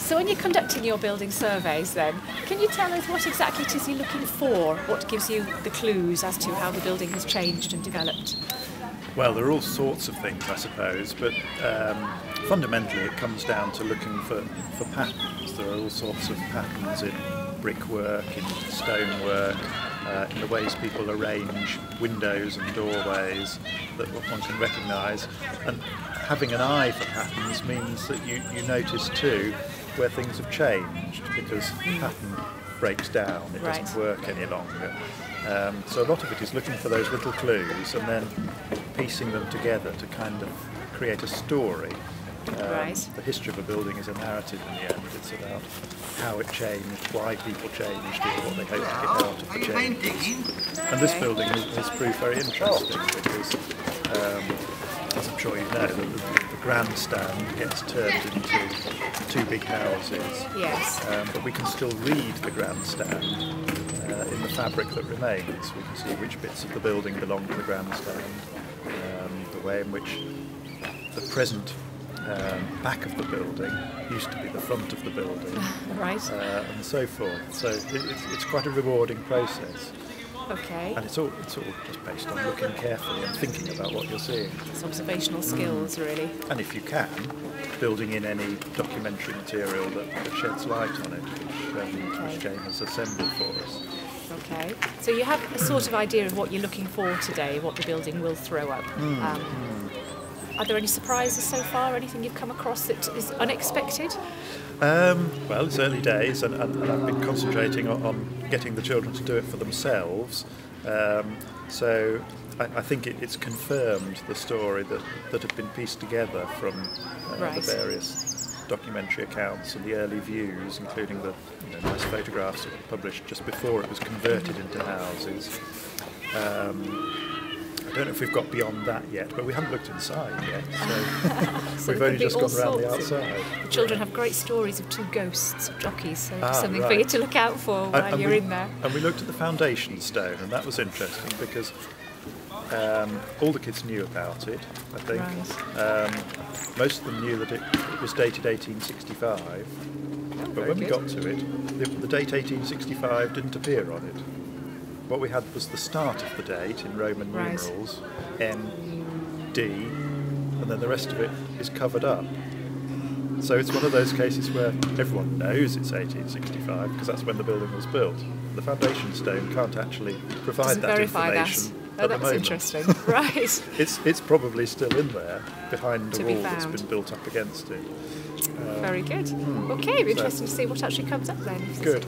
So when you're conducting your building surveys then, can you tell us what exactly it is you're looking for? What gives you the clues as to how the building has changed and developed? Well, there are all sorts of things, I suppose, but fundamentally it comes down to looking for patterns. There are all sorts of patterns in brickwork, in stonework, in the ways people arrange windows and doorways that one can recognise. And having an eye for patterns means that you notice too where things have changed, because pattern breaks down, it doesn't work any longer. So a lot of it is looking for those little clues and then piecing them together to kind of create a story. The history of a building is a narrative in the end. It's about how it changed, why people changed it, what they hope to get out of the changes. And this building has proved very interesting because, as I'm sure you know, the grandstand gets turned into two big houses. Yes. But we can still read the grandstand in the fabric that remains. We can see which bits of the building belong to the grandstand, the way in which the present back of the building used to be the front of the building, and so forth. So it's quite a rewarding process. Okay. And it's all just based on looking carefully and thinking about what you're seeing. It's observational skills, really. And if you can, building in any documentary material that sheds light on it, which Jane has assembled for us. Okay. So you have a sort of idea of what you're looking for today, what the building will throw up. Are there any surprises so far? Anything you've come across that is unexpected? Well, it's early days, and I've been concentrating on getting the children to do it for themselves. So I think it's confirmed the story that had been pieced together from the various documentary accounts and the early views, including the nice photographs that were published just before it was converted into houses. I don't know if we've got beyond that yet, but we haven't looked inside yet, so we've only just gone around the outside. The children have great stories of two ghosts of jockeys, so it's something for you to look out for while you're in there. And we looked at the foundation stone, and that was interesting because all the kids knew about it, I think. Right. Most of them knew that it was dated 1865, but when we got to it, the date 1865 didn't appear on it. What we had was the start of the date in Roman numerals, M.D., and then the rest of it is covered up. So it's one of those cases where everyone knows it's 1865 because that's when the building was built. The foundation stone can't actually provide that information at the moment. Interesting. Right. It's probably still in there behind a wall that's been built up against it. Very good. Okay, it'll be interesting to see what actually comes up then. Good.